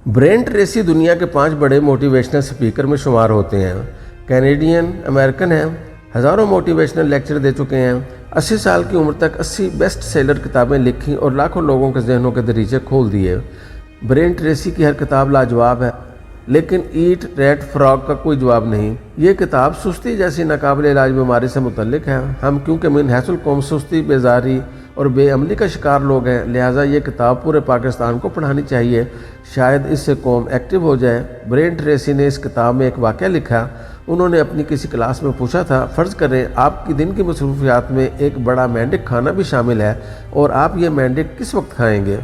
Brain Tracy دنیا کے 5 بڑے موٹیویشنل سپیکر میں شمار ہوتے ہیں۔ کینیڈین امریکن ہیں، ہزاروں موٹیویشنل لیکچر دے چکے ہیں، 80 سال کی عمر تک 80 بیسٹ سیلر کتابیں لکھی اور لاکھوں لوگوں کے ذہنوں کے دریچے کھول دیے۔ برین ٹریسی کی ہر کتاب لاجواب ہے، لیکن ایٹ ریٹ فراگ کا کوئی جواب نہیں۔ یہ کتاب سستی جیسی ناقابل علاج بیماری سے متعلق ہے۔ ہم کیونکہ من حیث القوم سستی، بیزاری اور بے عملی کا شکار لوگ ہیں، لہٰذا یہ کتاب پورے پاکستان کو پڑھانی چاہیے، شاید اس سے قوم ایکٹیو ہو جائے۔ برین ٹریسی نے اس کتاب میں ایک واقعہ لکھا۔ انہوں نے اپنی کسی کلاس میں پوچھا تھا، فرض کریں آپ کی دن کی مصروفیات میں ایک بڑا مینڈک کھانا بھی شامل ہے اور آپ یہ مینڈک کس وقت کھائیں گے؟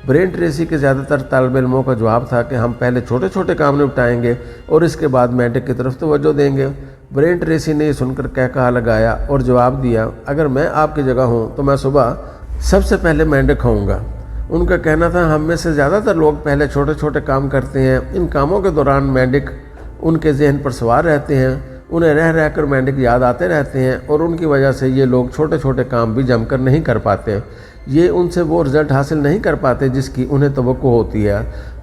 برین ٹریسی کے زیادہ تر طالب علموں کا جواب تھا کہ ہم پہلے چھوٹے چھوٹے کام نپٹائیں گے اور اس کے بعد مینڈک کی طرف توجہ دیں گے۔ برین ٹریسی نے یہ سن کر کہا لگایا اور جواب دیا، اگر میں آپ کی جگہ ہوں تو میں صبح سب سے پہلے مینڈک کھاؤں گا۔ ان کا کہنا تھا ہم میں سے زیادہ تر لوگ پہلے چھوٹے چھوٹے کام کرتے ہیں، ان کاموں کے دوران مینڈک ان کے ذہن پر سوار رہتے ہیں، انہیں رہ رہ کر مینڈک یاد آتے رہتے ہیں اور ان کی وجہ سے یہ لوگ چھوٹے چھوٹے کام بھی جم کر نہیں کر پاتے۔ یہ ان سے وہ رزلٹ حاصل نہیں کر پاتے جس کی انہیں توقع ہوتی ہے۔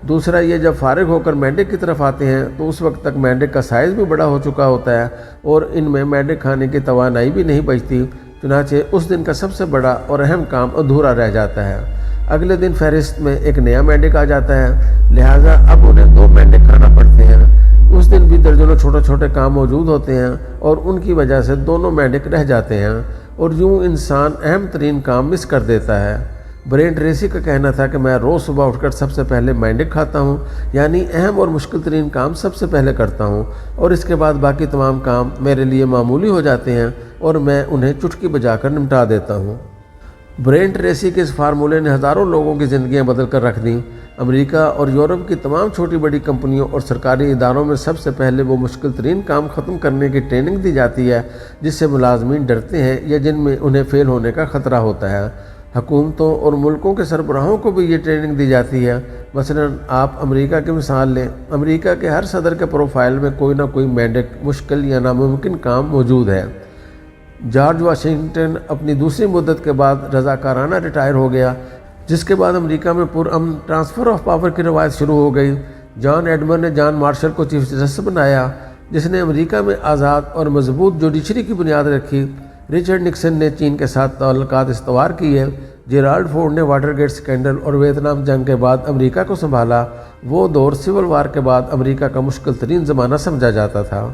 دوسرا یہ جب فارغ ہو کر مینڈک کی طرف آتے ہیں تو اس وقت تک مینڈک کا سائز بھی بڑا ہو چکا ہوتا ہے اور ان میں مینڈک کھانے کی توانائی بھی نہیں بچتی، چنانچہ اس دن کا سب سے بڑا اور اہم کام ادھورا رہ جاتا ہے۔ اگلے دن فہرست میں ایک نیا مینڈک آ جاتا ہے، لہٰذا اب انہیں 2 مینڈک کھانا پڑتے ہیں۔ اس دن بھی درجنوں چھوٹے چھوٹے کام موجود ہوتے ہیں اور ان کی وجہ سے دونوں مینڈک رہ جاتے ہیں اور یوں انسان اہم ترین کام مس کر دیتا ہے۔ برین ٹریسی کا کہنا تھا کہ میں روز صبح اٹھ کر سب سے پہلے مینڈک کھاتا ہوں، یعنی اہم اور مشکل ترین کام سب سے پہلے کرتا ہوں اور اس کے بعد باقی تمام کام میرے لیے معمولی ہو جاتے ہیں اور میں انہیں چٹکی بجا کر نمٹا دیتا ہوں۔ برین ٹریسی کے اس فارمولے نے ہزاروں لوگوں کی زندگیاں بدل کر رکھ دیں۔ امریکہ اور یورپ کی تمام چھوٹی بڑی کمپنیوں اور سرکاری اداروں میں سب سے پہلے وہ مشکل ترین کام ختم کرنے کی ٹریننگ دی جاتی ہے جس سے ملازمین ڈرتے ہیں یا جن میں انہیں فیل ہونے کا خطرہ ہوتا ہے۔ حکومتوں اور ملکوں کے سربراہوں کو بھی یہ ٹریننگ دی جاتی ہے۔ مثلاً آپ امریکہ کی مثال لیں، امریکہ کے ہر صدر کے پروفائل میں کوئی نہ کوئی مینڈک، مشکل یا ناممکن کام موجود ہے۔ جارج واشنگٹن اپنی دوسری مدت کے بعد رضاکارانہ ریٹائر ہو گیا، جس کے بعد امریکہ میں پرامن ٹرانسفر آف پاور کی روایت شروع ہو گئی۔ جان ایڈمر نے جان مارشل کو چیف جسٹس بنایا، جس نے امریکہ میں آزاد اور مضبوط جوڈیشری کی بنیاد رکھی۔ رچرڈ نکسن نے چین کے ساتھ تعلقات استوار کیے۔ جیرالڈ فورڈ نے واٹر گیٹ سکینڈل اور ویتنام جنگ کے بعد امریکہ کو سنبھالا۔ وہ دور سول وار کے بعد امریکہ کا مشکل ترین زمانہ سمجھا جاتا تھا۔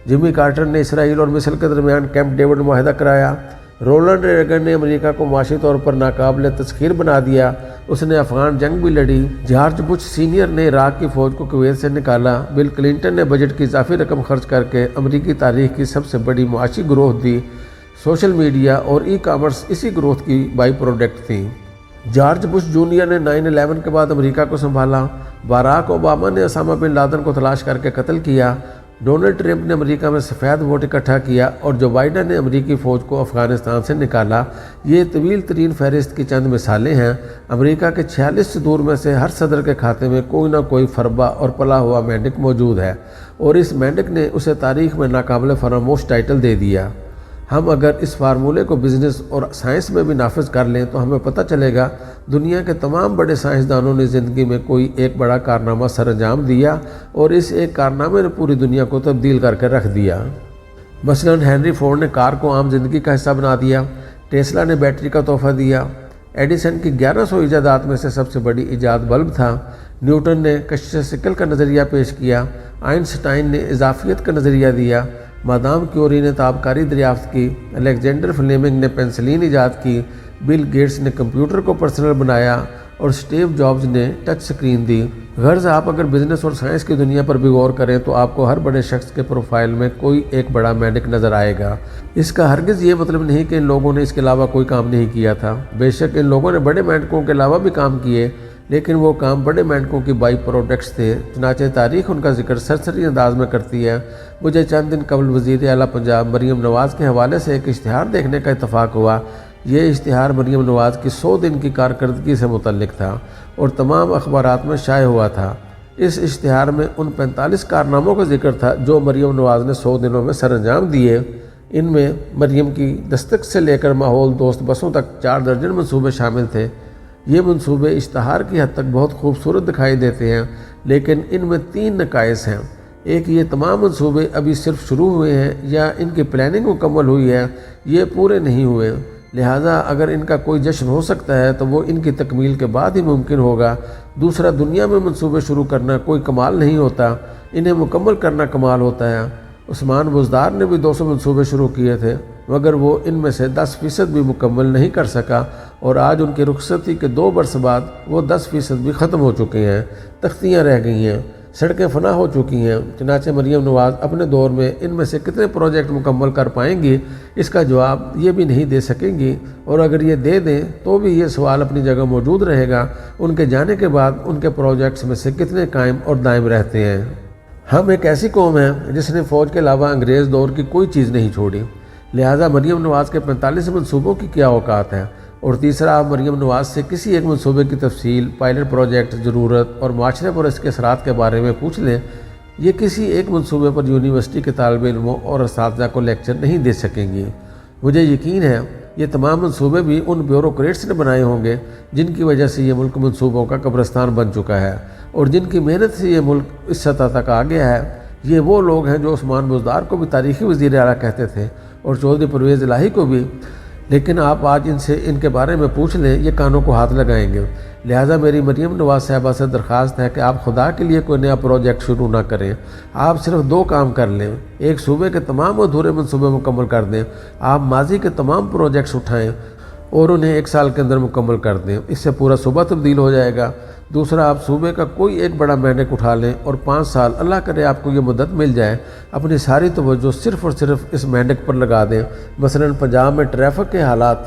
جمی کارٹر نے اسرائیل اور مصر کے درمیان کیمپ ڈیوڈ معاہدہ کرایا۔ رونلڈ ریگن نے امریکہ کو معاشی طور پر ناقابل تسخیر بنا دیا، اس نے افغان جنگ بھی لڑی۔ جارج بش سینئر نے عراق کی فوج کو کویت سے نکالا۔ بل کلنٹن نے بجٹ کی اضافی رقم خرچ کر کے امریکی تاریخ کی سب سے بڑی معاشی گروتھ دی۔ سوشل میڈیا اور ای کامرس اسی گروتھ کی بائی پروڈکٹ تھیں۔ جارج بش جونیئر نے 9/11 کے بعد امریکہ کو سنبھالا۔ باراک اوباما نے اسامہ بن لادن کو تلاش کر کے قتل کیا۔ ڈونلڈ ٹرمپ نے امریکہ میں سفید ووٹ اکٹھا کیا اور جو بائیڈن نے امریکی فوج کو افغانستان سے نکالا۔ یہ طویل ترین فہرست کی چند مثالیں ہیں۔ امریکہ کے 46 صدور میں سے ہر صدر کے کھاتے میں کوئی نہ کوئی فربہ اور پلا ہوا مینڈک موجود ہے اور اس مینڈک نے اسے تاریخ میں ناقابل فراموش ٹائٹل دے دیا۔ ہم اگر اس فارمولے کو بزنس اور سائنس میں بھی نافذ کر لیں تو ہمیں پتہ چلے گا دنیا کے تمام بڑے سائنسدانوں نے زندگی میں کوئی ایک بڑا کارنامہ سر انجام دیا اور اس ایک کارنامے نے پوری دنیا کو تبدیل کر کے رکھ دیا۔ مثلاً ہنری فورڈ نے کار کو عام زندگی کا حصہ بنا دیا، ٹیسلا نے بیٹری کا تحفہ دیا، ایڈیسن کی 1100 ایجادات میں سے سب سے بڑی ایجاد بلب تھا، نیوٹن نے کشش ثقل کا نظریہ پیش کیا، آئنسٹائن نے اضافیت کا نظریہ دیا، مادام کیوری نے تابکاری دریافت کی، الیگزینڈر فلیمنگ نے پینسلین ایجاد کی، بل گیٹس نے کمپیوٹر کو پرسنل بنایا اور اسٹیو جابز نے ٹچ سکرین دی۔ غرض آپ اگر بزنس اور سائنس کی دنیا پر بھی غور کریں تو آپ کو ہر بڑے شخص کے پروفائل میں کوئی ایک بڑا مینڈک نظر آئے گا۔ اس کا ہرگز یہ مطلب نہیں کہ ان لوگوں نے اس کے علاوہ کوئی کام نہیں کیا تھا۔ بے شک ان لوگوں نے بڑے مینڈکوں کے علاوہ بھی کام کیے، لیکن وہ کام بڑے مینڈکوں کی بائی پروڈکٹس تھے، چنانچہ تاریخ ان کا ذکر سرسری انداز میں کرتی ہے۔ مجھے چند دن قبل وزیر اعلیٰ پنجاب مریم نواز کے حوالے سے ایک اشتہار دیکھنے کا اتفاق ہوا۔ یہ اشتہار مریم نواز کی 100 دن کی کارکردگی سے متعلق تھا اور تمام اخبارات میں شائع ہوا تھا۔ اس اشتہار میں ان 45 کارناموں کا ذکر تھا جو مریم نواز نے 100 دنوں میں سر انجام دیے۔ ان میں مریم کی دستک سے لے کر ماحول دوست بسوں تک 4 درجن منصوبے شامل تھے۔ یہ منصوبے اشتہار کی حد تک بہت خوبصورت دکھائی دیتے ہیں، لیکن ان میں 3 نقائص ہیں۔ ایک، یہ تمام منصوبے ابھی صرف شروع ہوئے ہیں یا ان کی پلاننگ مکمل ہوئی ہے، یہ پورے نہیں ہوئے، لہٰذا اگر ان کا کوئی جشن ہو سکتا ہے تو وہ ان کی تکمیل کے بعد ہی ممکن ہوگا۔ دوسرا، دنیا میں منصوبے شروع کرنا کوئی کمال نہیں ہوتا، انہیں مکمل کرنا کمال ہوتا ہے۔ عثمان بزدار نے بھی 200 منصوبے شروع کیے تھے، مگر وہ ان میں سے 10% بھی مکمل نہیں کر سکا، اور آج ان کی رخصتی کے 2 برس بعد وہ 10% بھی ختم ہو چکے ہیں، تختیاں رہ گئی ہیں، سڑکیں فنا ہو چکی ہیں۔ چنانچہ مریم نواز اپنے دور میں ان میں سے کتنے پروجیکٹ مکمل کر پائیں گی، اس کا جواب یہ بھی نہیں دے سکیں گی، اور اگر یہ دے دیں تو بھی یہ سوال اپنی جگہ موجود رہے گا، ان کے جانے کے بعد ان کے پروجیکٹس میں سے کتنے قائم اور دائم رہتے ہیں۔ ہم ایک ایسی قوم ہیں جس نے فوج کے علاوہ انگریز دور کی کوئی چیز نہیں چھوڑی، لہٰذا مریم نواز کے 45 منصوبوں کی کیا اوقات ہے؟ اور تیسرا، آپ مریم نواز سے کسی ایک منصوبے کی تفصیل، پائلٹ پروجیکٹ، ضرورت اور معاشرے پر اس کے اثرات کے بارے میں پوچھ لیں، یہ کسی ایک منصوبے پر یونیورسٹی کے طالب علموں اور اساتذہ کو لیکچر نہیں دے سکیں گی۔ مجھے یقین ہے یہ تمام منصوبے بھی ان بیوروکریٹس نے بنائے ہوں گے جن کی وجہ سے یہ ملک منصوبوں کا قبرستان بن چکا ہے، اور جن کی محنت سے یہ ملک اس سطح تک آ گیا ہے۔ یہ وہ لوگ ہیں جو عثمان بزدار کو بھی تاریخی وزیر اعلیٰ کہتے تھے اور چودھری پرویز الہی کو بھی، لیکن آپ آج ان سے ان کے بارے میں پوچھ لیں، یہ کانوں کو ہاتھ لگائیں گے۔ لہٰذا میری مریم نواز صاحبہ سے درخواست ہے کہ آپ خدا کے لیے کوئی نیا پروجیکٹ شروع نہ کریں، آپ صرف 2 کام کر لیں۔ ایک، صوبے کے تمام ادھورے منصوبے مکمل کر دیں، آپ ماضی کے تمام پروجیکٹس اٹھائیں اور انہیں 1 سال کے اندر مکمل کر دیں، اس سے پورا صوبہ تبدیل ہو جائے گا۔ دوسرا، آپ صوبے کا کوئی ایک بڑا مینڈک اٹھا لیں اور 5 سال، اللہ کرے آپ کو یہ مدت مل جائے، اپنی ساری توجہ صرف اور صرف اس مینڈک پر لگا دیں۔ مثلاً پنجاب میں ٹریفک کے حالات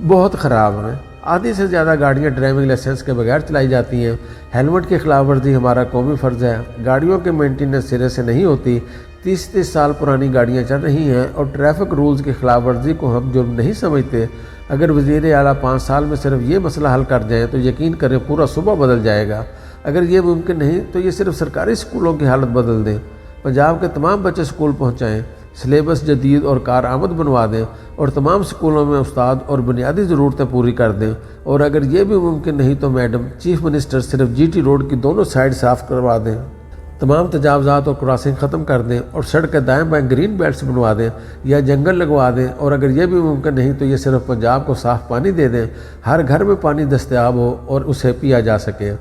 بہت خراب ہیں، آدھی سے زیادہ گاڑیاں ڈرائیونگ لائسنس کے بغیر چلائی جاتی ہیں، ہیلمٹ کی خلاف ورزی ہمارا قومی فرض ہے، گاڑیوں کے مینٹیننس سرے سے نہیں ہوتی، 30 سال پرانی گاڑیاں چل رہی ہیں، اور ٹریفک رولز کی خلاف ورزی کو ہم جرم نہیں سمجھتے۔ اگر وزیر اعلیٰ 5 سال میں صرف یہ مسئلہ حل کر جائیں تو یقین کریں پورا صوبہ بدل جائے گا۔ اگر یہ ممکن نہیں تو یہ صرف سرکاری سکولوں کی حالت بدل دیں، پنجاب کے تمام بچے سکول پہنچائیں، سلیبس جدید اور کارآمد بنوا دیں، اور تمام سکولوں میں استاد اور بنیادی ضرورتیں پوری کر دیں۔ اور اگر یہ بھی ممکن نہیں تو میڈم چیف منسٹر صرف GT روڈ کی دونوں سائڈ صاف کروا دیں، تمام تجاوزات اور کراسنگ ختم کر دیں، اور سڑک کے دائیں بائیں گرین بیلٹس بنوا دیں یا جنگل لگوا دیں، اور اگر یہ بھی ممکن نہیں تو یہ صرف پنجاب کو صاف پانی دے دیں، ہر گھر میں پانی دستیاب ہو اور اسے پیا جا سکے۔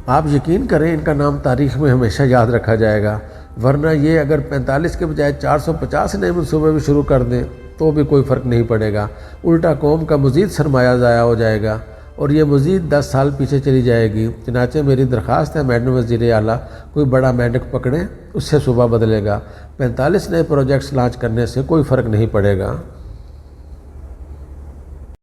آپ یقین کریں ان کا نام تاریخ میں ہمیشہ یاد رکھا جائے گا، ورنہ یہ اگر 45 کے بجائے 450 نئے منصوبے بھی شروع کر دیں تو بھی کوئی فرق نہیں پڑے گا، الٹا قوم کا مزید سرمایہ ضائع ہو جائے گا اور یہ مزید 10 سال پیچھے چلی جائے گی۔ چنانچہ میری درخواست ہے میڈم وزیر اعلیٰ، کوئی بڑا مینڈک پکڑیں، اس سے صوبہ بدلے گا، 45 نئے پروجیکٹس لانچ کرنے سے کوئی فرق نہیں پڑے گا۔